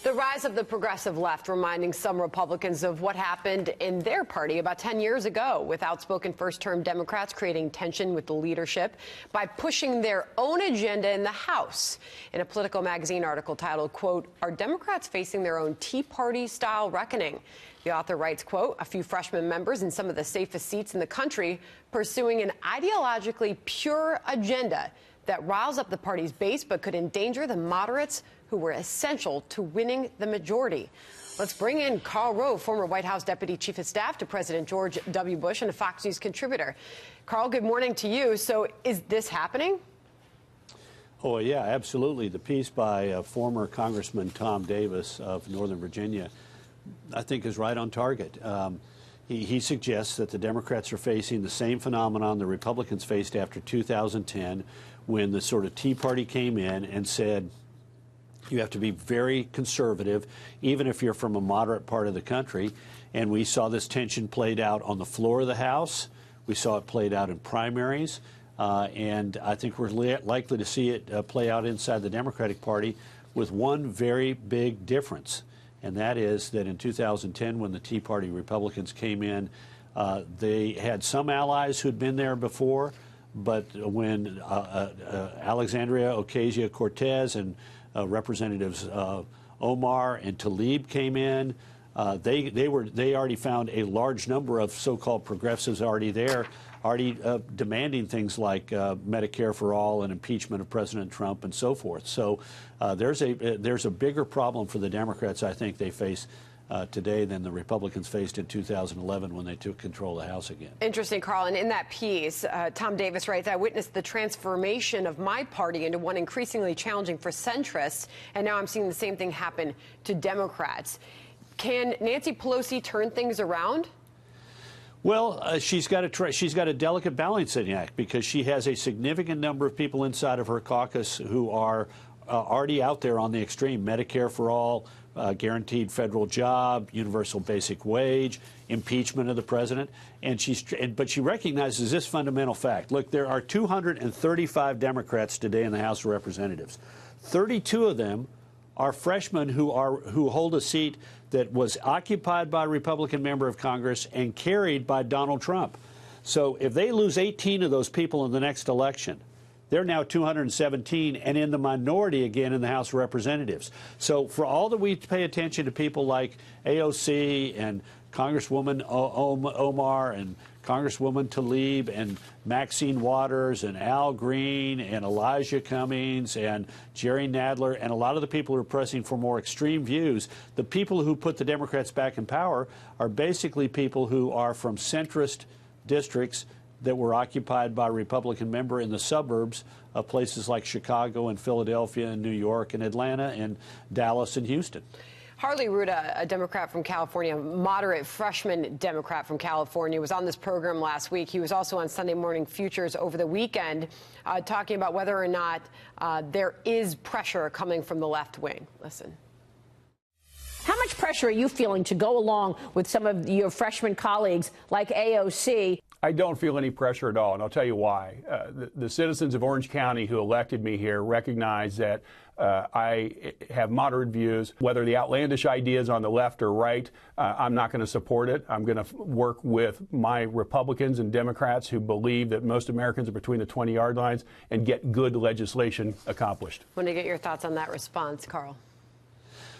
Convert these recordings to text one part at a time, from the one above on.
The rise of the progressive left reminding some Republicans of what happened in their party about 10 years ago, with outspoken first-term Democrats creating tension with the leadership by pushing their own agenda in the House. In a Politico magazine article titled, quote, "Are Democrats facing their own Tea Party-style reckoning?" The author writes, quote, "A few freshman members in some of the safest seats in the country pursuing an ideologically pure agenda that riles up the party's base but could endanger the moderates who were essential to winning the majority." Let's bring in Karl Rove, former White House Deputy Chief of Staff to President George W. Bush and a Fox News contributor. Karl, good morning to you. So is this happening? Oh, yeah, absolutely. The piece by former Congressman Tom Davis of Northern Virginia, I think, is right on target. He suggests that the Democrats are facing the same phenomenon the Republicans faced after 2010, when the sort of Tea Party came in and said, you have to be very conservative, even if you're from a moderate part of the country. And we saw this tension played out on the floor of the House. We saw it played out in primaries. And I think we're likely to see it play out inside the Democratic Party with one very big difference. And that is that in 2010, when the Tea Party Republicans came in, they had some allies who'd been there before. But when Alexandria Ocasio-Cortez and Representatives Omar and Tlaib came in, they already found a large number of so-called progressives already there, demanding things like Medicare for all and impeachment of President Trump and so forth. So there's a bigger problem for the Democrats, I think, they face today than the Republicans faced in 2011 when they took control of the House again. Interesting, Karl. And in that piece, Tom Davis writes, "I witnessed the transformation of my party into one increasingly challenging for centrists, and now I'm seeing the same thing happen to Democrats." Can Nancy Pelosi turn things around? Well, she's got a delicate balancing act, because she has a significant number of people inside of her caucus who are already out there on the extreme: Medicare for all, guaranteed federal job, universal basic wage, impeachment of the president. But she recognizes this fundamental fact. Look, there are 235 Democrats today in the House of Representatives. 32 of them are freshmen who hold a seat that was occupied by a Republican member of Congress and carried by Donald Trump. So if they lose 18 of those people in the next election, they're now 217 and in the minority again in the House of Representatives. So for all that we pay attention to people like AOC and Congresswoman Omar and Congresswoman Tlaib and Maxine Waters and Al Green and Elijah Cummings and Jerry Nadler and a lot of the people who are pressing for more extreme views, the people who put the Democrats back in power are basically people who are from centrist districts that were occupied by a Republican member in the suburbs of places like Chicago and Philadelphia and New York and Atlanta and Dallas and Houston. Harley Ruda, a Democrat from California, moderate freshman Democrat from California, was on this program last week. He was also on Sunday Morning Futures over the weekend, talking about whether or not there is pressure coming from the left wing. Listen. How much pressure are you feeling to go along with some of your freshman colleagues like AOC? I don't feel any pressure at all, and I'll tell you why. The citizens of Orange County who elected me here recognize that I have moderate views. Whether the outlandish ideas on the left or right, I'm not going to support it. I'm going to work with my Republicans and Democrats who believe that most Americans are between the 20-yard lines and get good legislation accomplished. I want to get your thoughts on that response, Karl.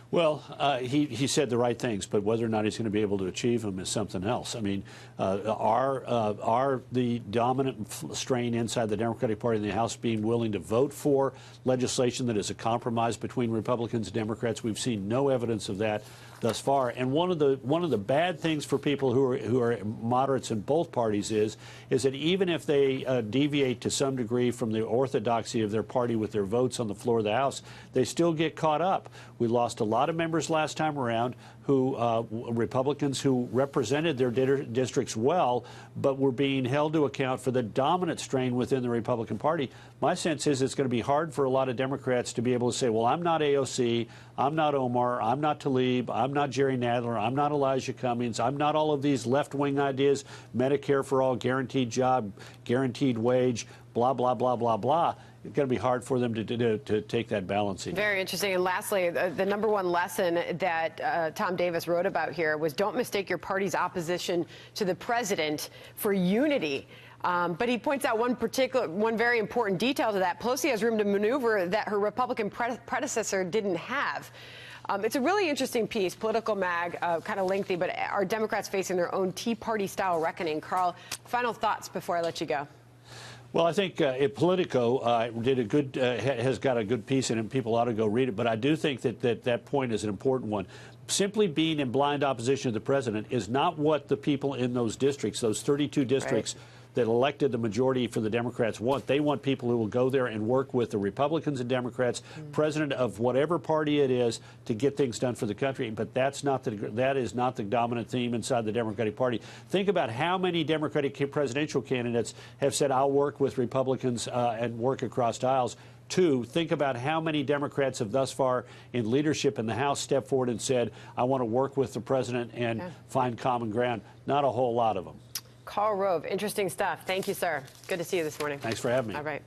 Well, he said the right things, but whether or not he's going to be able to achieve them is something else. I mean, are the dominant strain inside the Democratic Party in the House being willing to vote for legislation that is a compromise between Republicans and Democrats? We've seen no evidence of that thus far. And one of the bad things for people who are moderates in both parties is that even if they deviate to some degree from the orthodoxy of their party with their votes on the floor of the House, they still get caught up. We lost a lot of members last time around who Republicans who represented their districts well, but were being held to account for the dominant strain within the Republican Party. My sense is it's going to be hard for a lot of Democrats to be able to say, well, I'm not AOC, I'm not Omar, I'm not Tlaib, I'm not Jerry Nadler, I'm not Elijah Cummings, I'm not all of these left-wing ideas, Medicare for all, guaranteed job, guaranteed wage, blah, blah, blah, blah, blah. going to be hard for them to take that balancing. Very interesting. And lastly, the number one lesson that Tom Davis wrote about here was don't mistake your party's opposition to the president for unity. But he points out one very important detail to that. Pelosi has room to maneuver that her Republican predecessor didn't have. It's a really interesting piece, Political Mag, kind of lengthy, but are Democrats facing their own Tea Party-style reckoning? Carl, final thoughts before I let you go. Well, I think Politico has got a good piece in it, and people ought to go read it. But I do think that point is an important one. Simply being in blind opposition to the president is not what the people in those districts, those 32 districts, right, that elected the majority for the Democrats want. They want people who will go there and work with the Republicans and Democrats, president of whatever party it is, to get things done for the country. But that is not the dominant theme inside the Democratic Party. Think about how many Democratic presidential candidates have said, I'll work with Republicans and work across aisles. Two, think about how many Democrats have thus far in leadership in the House stepped forward and said, I want to work with the president and find common ground. Not a whole lot of them. Karl Rove, interesting stuff. Thank you, sir. Good to see you this morning. Thanks for having me. All right.